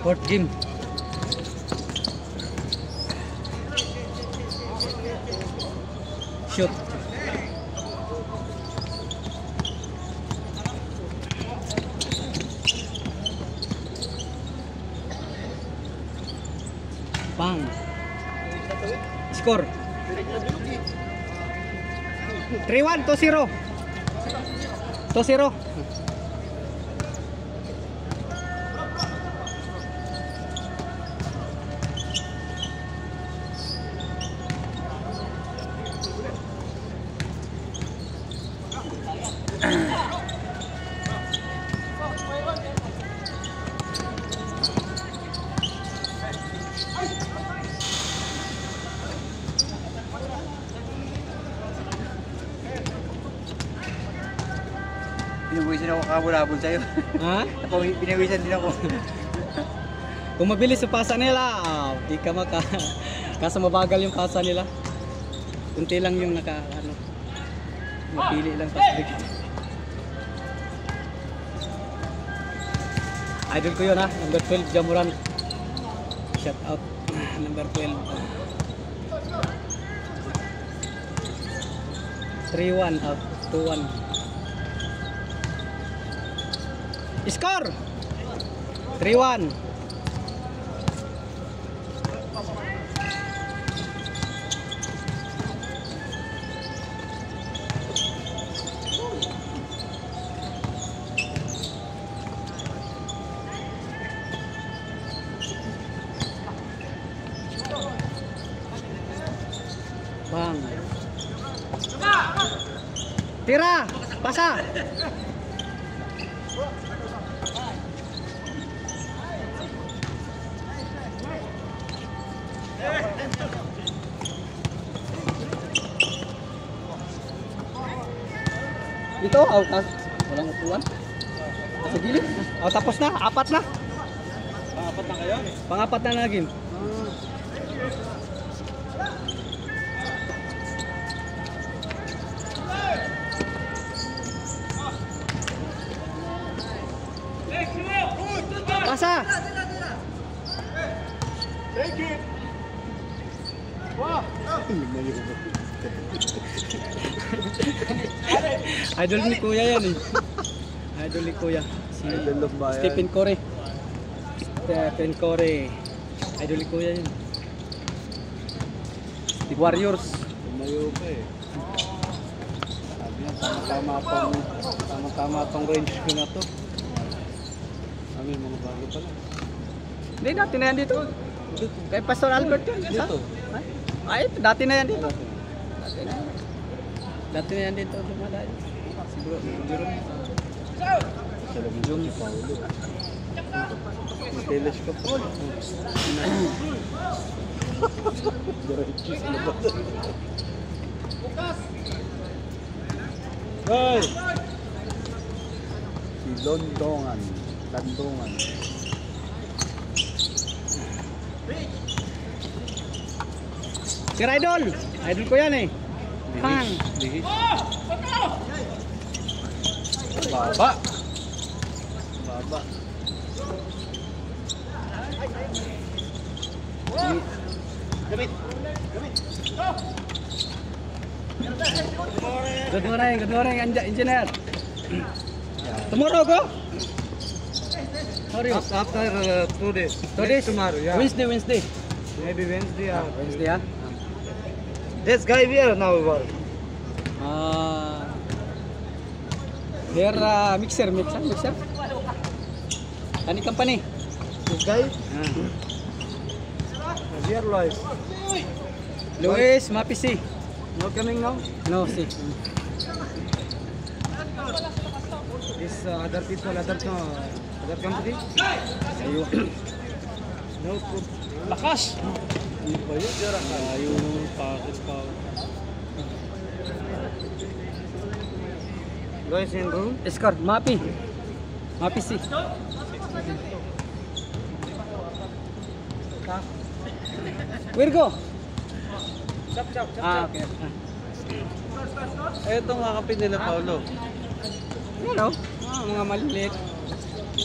Fourth game. Shoot. Bang. Score. 3-1, 2-0. 2-0. Pinawisan ako kabulabol sa'yo. Ha? Pinawisan din ako. Kung mabilis yung pasa nila, di ka maka... Kaso mabagal yung pasa nila. Kunti lang yung mapili lang pasbig. Idol ko yun ha, number 12, Jamuran. Shout out, number 12. 3-1 out, 2-1. Score! 3-1. Bang. Tira, pasa. Ito, walang upuan. Sa gilid. Tapos na, apat na. Pangapat na kayo? Pangapat na lagi. Pasa. Thank you. Wow. Idol ni Kuya yan eh. Idol ni Kuya. Si Stephen Curry. Stephen Curry. Idol ni Kuya yun. Warriors. Tumayo pa eh. Sabi niya, tama-tama tong range ko na to. Sabi mga bago pala. Hindi, dati na yan dito. Kay Pastor Albert yan. Dito? Ay, dati na yan dito. Dati na yan dito. Dumadayo. Siguro, Jerome. Jerome ni Paulo. Telescope po. Diretso sa labas. Hey! Si Landongan. Si Idol. Idol ko yan eh. Pang. Lihis. Baba. Gamit. Good morning, engineer. Tomorrow go? Sorry. After 2 days. 2 days? Tomorrow, yeah. Wednesday. Maybe Wednesday. Wednesday, ah? This guy here now work. Here, mixer. Tani company. This guy? Here, Luis, Mapisi. No coming now? No, see. This other people, other company? No. Lakas! Ano ba yun? Yung package pa. Guys in room? Escort, Mapisi. Virgo. Chop. Okay. Ito nga kapit nila, Paulo. Ano? Mga maliliit.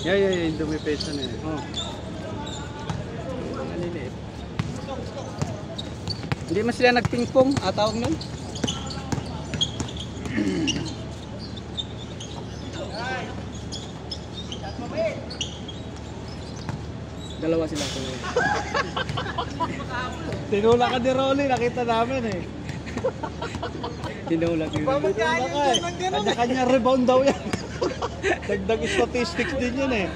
Yeah, yung dumi peso na yun. Oh. Hindi man sila nagpingpong, tawag nun. Dalawa sila. Tinula ka ni Rolly, nakita namin eh. Tinulak yun. Kanya-kanya rebound daw yan. Dagdag statistics din yun eh.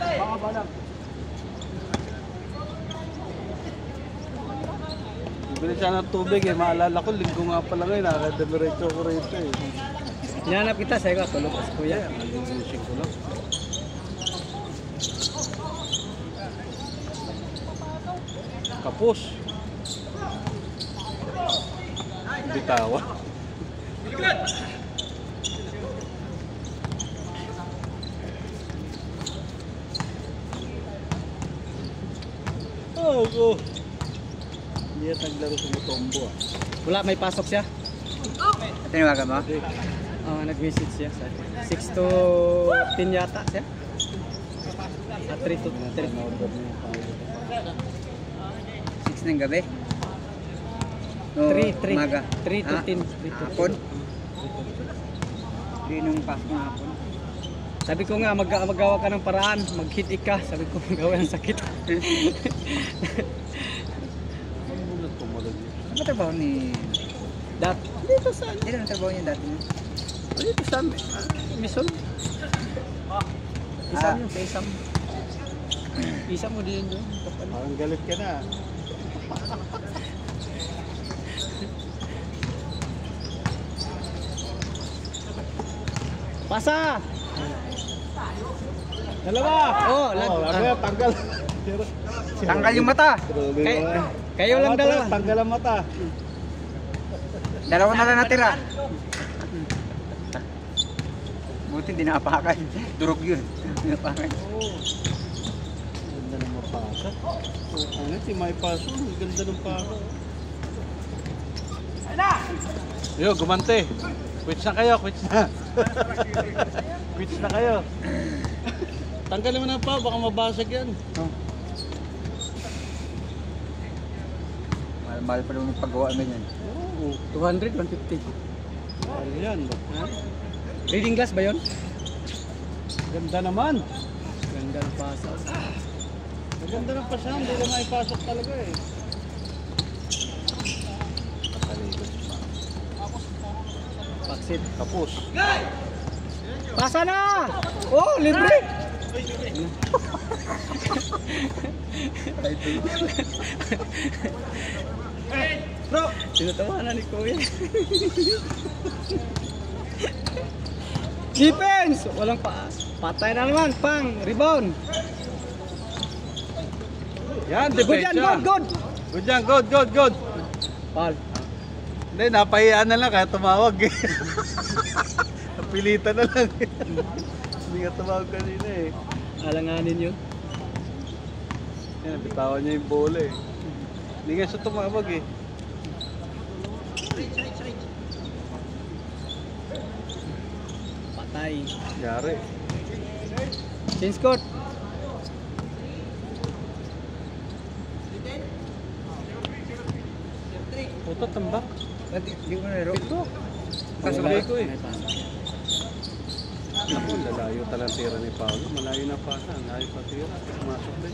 Bili siya ng tubig eh. Maalala ko, linggo nga pala ngayon. Nakademiretso ko rito eh. Hinanap kita, sayo ka, tulog as kuya. Malinising ko lang. Kapos. Bitawa. Oh, go. Hindi at naglaro sa Mutombo ah. Wala, may pasok siya. Tinawagan mo? Nag-message siya. 6 to 10 yata siya. 3 to 3. 6 ng gabi? 3 Umaga? 3 to 10. Hapon? Hindi nung pasok ng hapon. Sabi ko nga, magawa ka ng paraan, mag-hit ka. Sabi ko, magawa ng sakit. Ano ba trabaho ni... Dito sa ano? Hindi na trabaho niya dati niya? Dito sa Mison. Isam yung sa isam. Isam mo din yun. Parang galit ka na. Pasa! Dalawa! Tanggal. Tanggal yung mata! Kayo lang dalawa. Tanggal ang mata. Dalawa na lang natira. Buti di naapakan. Durog yun. Naapakan. Ganda ng mapasa. Ano, si May Paso. Ganda ng pasa. Yo, gumante. Quits na kayo, quits na. Quits na kayo. Tanggalin mo na pa, baka mabasag yan. Mahal pa naman yung paggawa ganyan. Oo. 200, 150. Ano yan? Ha? Reading glass ba yun? Ganda naman. Ganda ng pasa. Maganda ng pasa, hindi na maipasok talaga eh. Paksit. Tapos. Pasa na! Oh, libre! Bro! Sinatawanan ni Kuya. Defense! Walang patay na naman. Pang! Rebound! Yan, Good depensa. yan! Good! Good yan, good. Paul. Hindi, napahiyaan na lang kaya tumawag eh. Napilitan na lang eh. Hindi nga tumawag kanina eh. Alanganin yun. Yan, bitawan niya yung bola eh. Hindi nga siya tumawag eh. Patay. Yari. Change court. Puto, tambak. Hindi ko na laro. Ito. Pasok Pasok ko ko eh. May pasok. Ako, lalayo talagang tira ni Paolo. Malayo na pasa. Malayo pa tira. Pumasok din.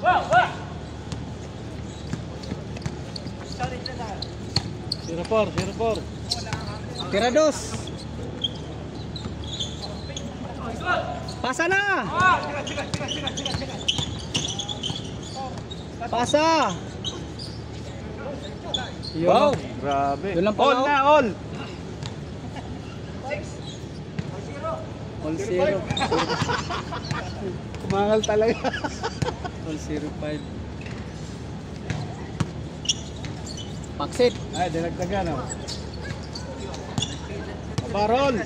Zero four. Tira dos. Pasa na! Pasa! Yun. Wow! Grabe. Yun lang All pala, na, all! All zero. Kumangal talaga. All 05. Paksit. Ay, dinagdagan o. Barol!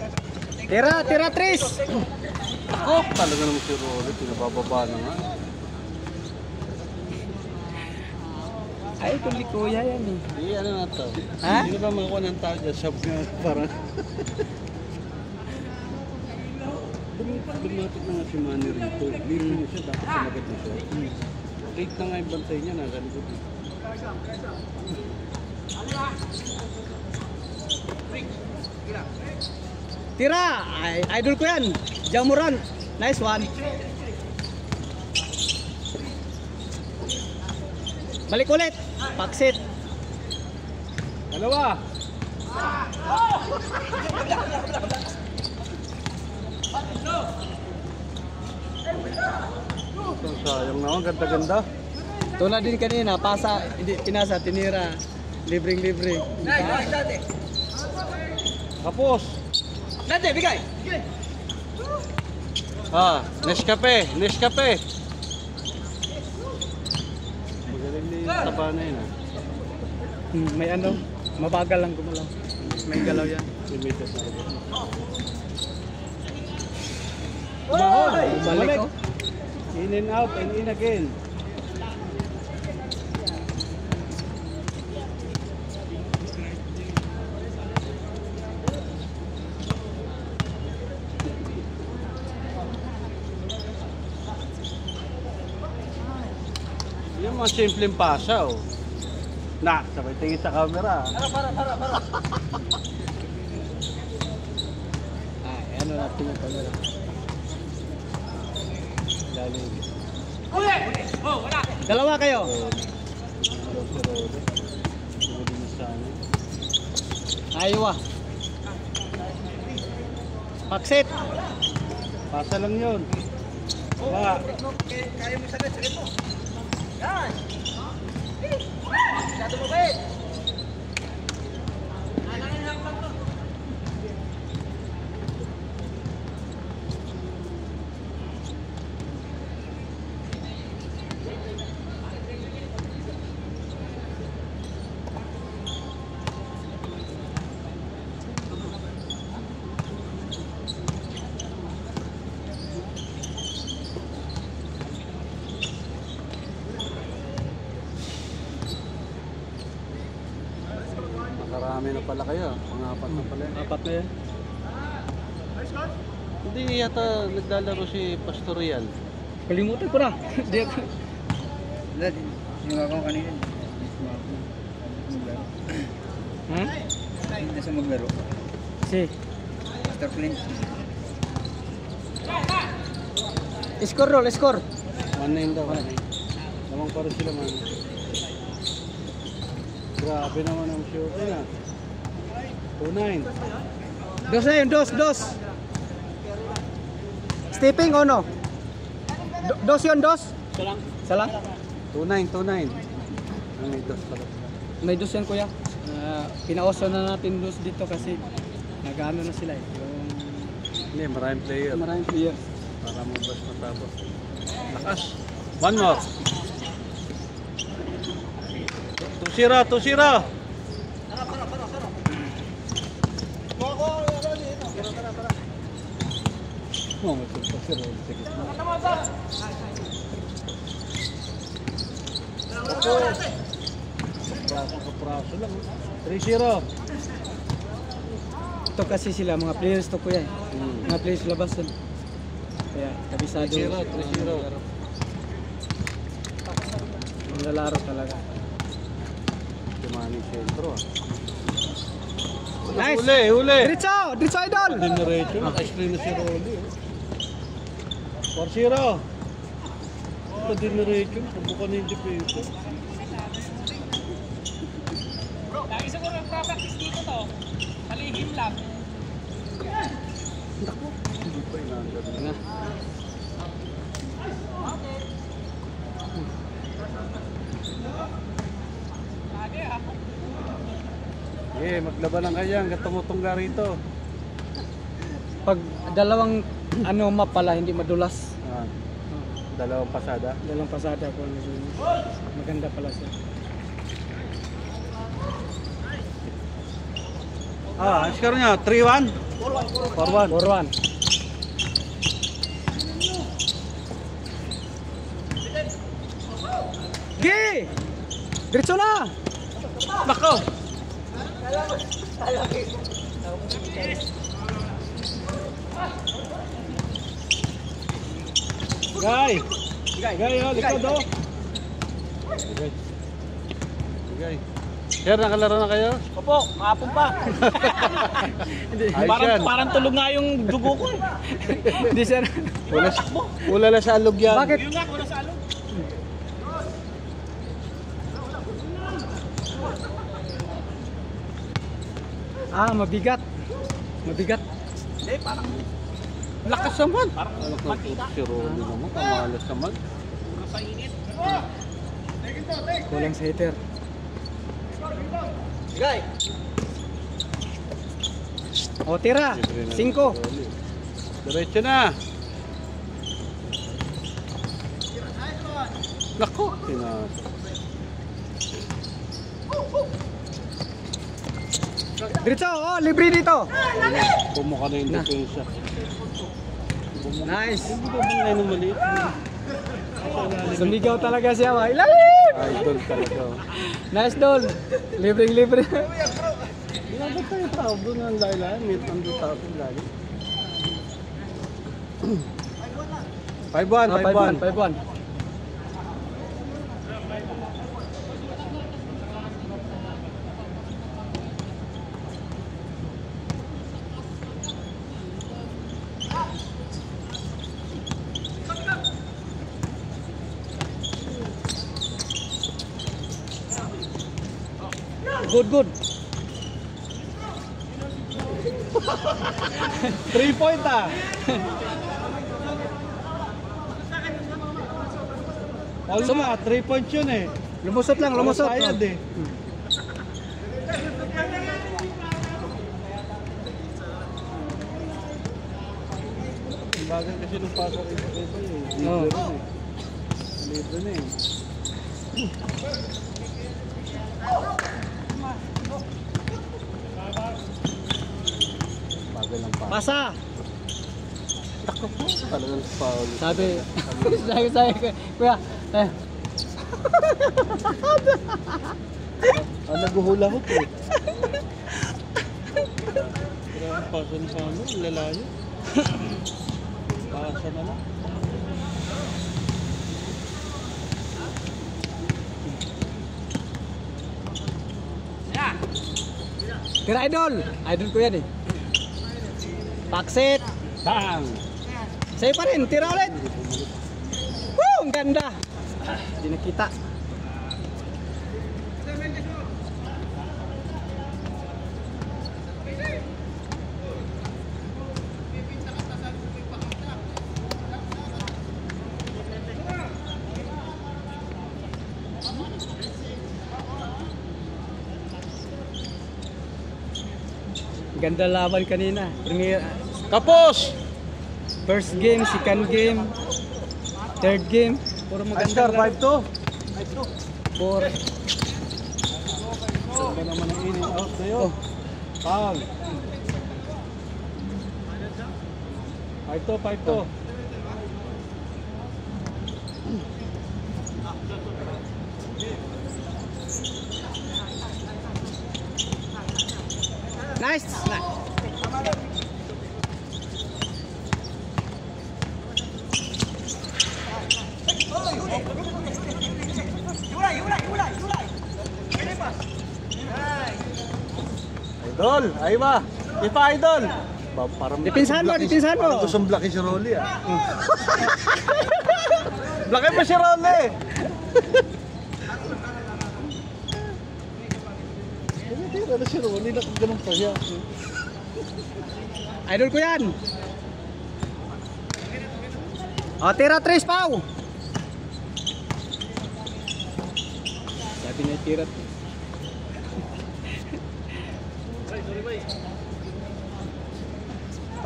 Tira Tris. Oh, talaga naman si Rolly. Pinabababa na nga. Ay, kung likuya yan eh. Hindi, ano na to? Ha? Hindi ba makakuha ng tawag dyan? Shop nga parang... Lumapit na nga si Manny rito. Lito niya siya, dapat sumagat na siya. 8 na nga yung bantay niya, nasa likod. Tira! Ay, idol ko yan. Jamuran. Nice one. Balik ulit. Paksit. Dalawa. Ito, sayang naman, ganda-ganda. Tulad din kanina, pasa, hindi, pinasa, tinira. Libreng-libre. Kapos. Nante, bigay! Ah, Nescafe, Nescafe. Magaling ni taba na yun ah. May ano, mabagal lang gumalaw. May galaw yan. Limited na. Mahal! Balik. Balik ko. In and out and in again. Yung mga simpleng pasa oh. Na, sabay tingin sa camera. Ay, ano natin yung camera. Galing. Dalawa kayo. Ayaw ah. Paksit. Pasa lang yun. Ba. Kaya mo sagad mo. Yan! Masyado mo ba eh? Nakarami na pala kayo. Pangapat na pala. Apat na yan. Hindi yata naglalaro si Pastorial. Kalimutan ko na. Di ako. Wala, sinuha ko kanina. Ha? Hindi sa maglaro. Si. Master Flint. Score roll, score. 1-9 daw. Lamang pa rin sila man. Grabe naman ang shoot na. 2-9. Dos na yun, dos. Stepping o no? Dos yun, dos. Isa lang? 2-9. May dos pala. May dos yan kuya. Pinaoso na natin dos dito kasi nag-ano na sila eh. Yung Hindi, maraming player. maraming players. Para mabas matapos. Lakas. One more. 2-0. Oh, may tulpa si Rol. Sige. Kapraso lang. 3-0. Ito kasi sila, mga players to kuya eh. Mga players labas yun. Kaya, kabisado. 3-0. Ang lalaro talaga. Tumaning sentro ah. Nice! Huli! Diretso idol! Generation, naka-screen na si Rolly. 4-0. Ito generation, subukan na yung depensa. Lagi siguro nagpa-practice dito to. Palihim lang. Hindi pa inagad na. Lagi ah. Maglaban lang kayo hanggang tumutungga rito. Pag dalawang ano map pala, hindi madulas. Dalawang pasada. Dalawang pasada ko. Maganda pala siya. Ang score niya, 3-1? 4-1. 4-1. Gi! Diretso na! Nako! Guy, oh, likod oh. Okay. Sir, nakalaro na kayo? Opo, kahapon pa. Ayos yan. Parang tulog nga yung dugo ko eh. Hindi sir. Wala na sa alog yan. Bakit? Yung nga, wala sa alog. Mabigat. Mabigat. Hindi, parang Lakas naman. parang Alak na mantika. si Ronnie naman. Kamalas naman. Parang sa init. Kulang sa hitter. O tira. 5. Diretso na. Nako. Diretso. Libre dito. Bumuka na yung depensa. Nice. Hindi ba bang ngayon maliit? Sumigaw talaga siya. Ilalim. Idol talaga. Nice doon. Libre. Ginagod tayo tao doon ang lalaan. May nandun tao doon lagi. 5-1. 5-1. Good. 3-point ah. Olma, 3 points yun eh. Lumusot lang. Sayad eh. Bagal kasi nung pasok ito eh. Libre rin eh. Libre na eh. Bagal lang pa. Pasa. Talagang foul. Sabi kuya. Naguhula ko eh. Kaya pasa ni Pano, lalayo. Pasa na lang. Tira idol ko yan eh. Paksit. Bang! Sa'yo pa rin, tira ulit. Woo, ang ganda. Hindi nakita. Ganda laban kanina. Kapos! First game, second game, third game. Puro maganda. 5-2. 4. Ito naman ang in and out na yun. Foul. 5-2. Nice. Idol, ay ba? Ipa idol. Parang Dipinsahan mo. Parang gustong blockin si Rolly ah. Blockin mo si Rolly. Ano si Rolly na kung ganun pa siya. Idol ko yan. O, tira 3 Pau. Sabi niya tira.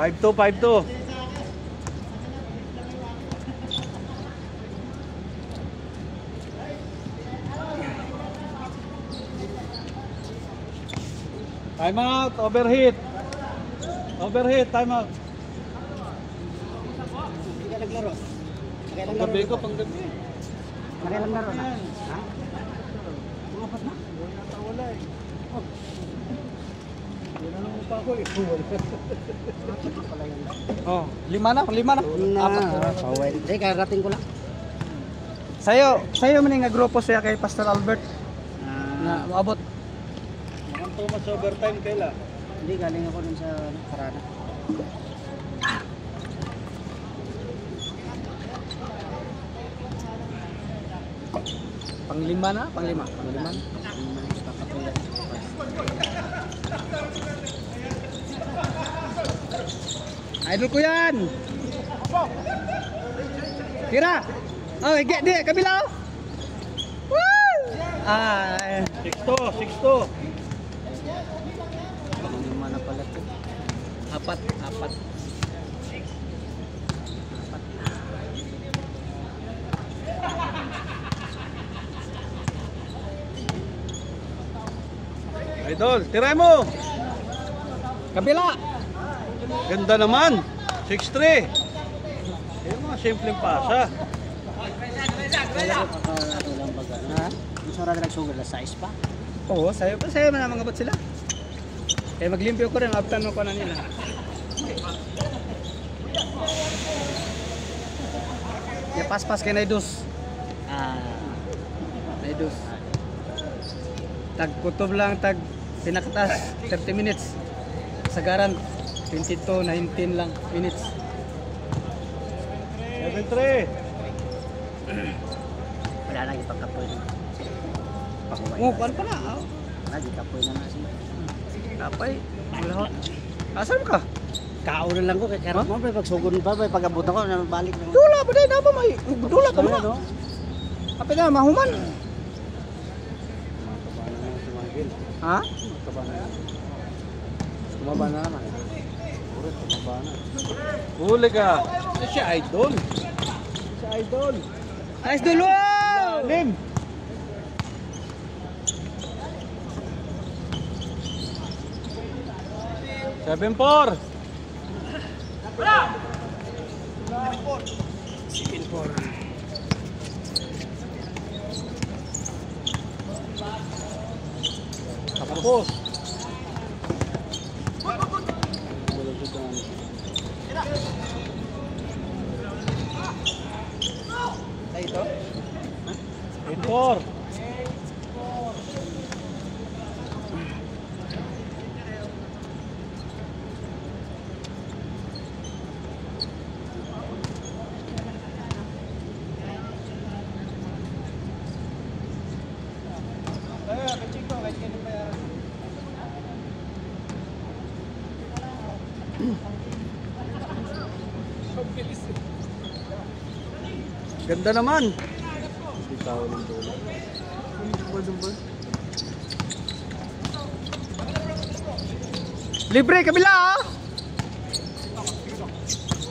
Five two. Time out, overheat, time out. Hindi ka naglaro. Panggabi ko, panggabi. Nakilang laro na. Ha? Wala eh. Ginanong pa ako eh. Oh, 5 na. 4. Hindi, karating ko lang. Sayo man nga grupo siya kay Pastor Albert. Na maabot. Mukhang tumas sa overtime kaila. Hindi, galing ako dun sa Parana. Panglima na, panglima. Panglima. Idol ko yan. Tira. Oh, get di kabila. Woo! Ah, 6-2. Panglima na pala to. apat. Idol, tiray mo. Kabila. Ganda naman. 6-3. Yung mga simpleng pasa. Kala ko ano lang baga. Ha? Yung sarang nagsugod na size pa. Oo, sayo man ang mga bat sila. Kaya maglimpyo ko rin after no ko na nila. Ya pas kay Naidos. Naidos. Tag kutob lang tag pinakatas 30 minutes. Sagaran 22-19 lang minutes. 7-3. Wala lagi pagkapoy na. Oh, kuan pa na. Oh. Lagi kapoy na siya. Kapay. Wala. Asan ka? Kao na lang ko kay karot mo pa pagsugod pa pa pagabot ako na balik na. Dula pa din apa may dula ka mo. Apa na mahuman? Ha? Tumaba na naman. Huli ka. Si Idol. Nice dulo. Lim. Seven four. Tapos. Ito. 8-4. Ganda naman. Libre kabila.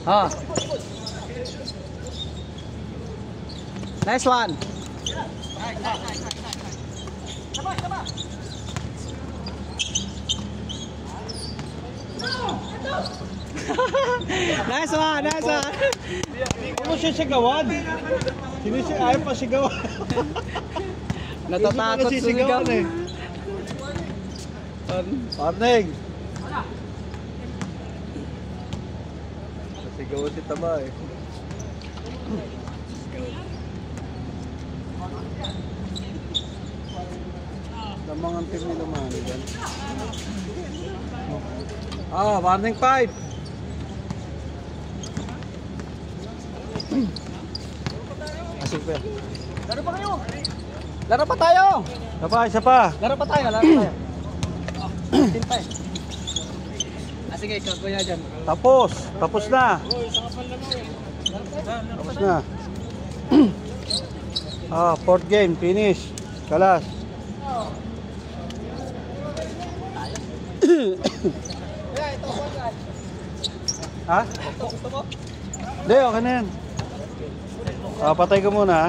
Ha. Nice one. Nice one. Ano siya sigawan? Ayaw pa sigawan. Natatakot sa sigaw. eh. Parneng. Sigawan si Tama eh. Lamang ang team nila man dyan. Warning 5. Asig pa. Laro pa kayo. Laro pa tayo. Isa pa. Laro pa tayo. Sige, ikaw kuya dyan. Tapos na. Tapos na. Fourth game, finish. Kalas. Ha? Gusto mo? Hindi, okay na yan. Patay ko muna ha.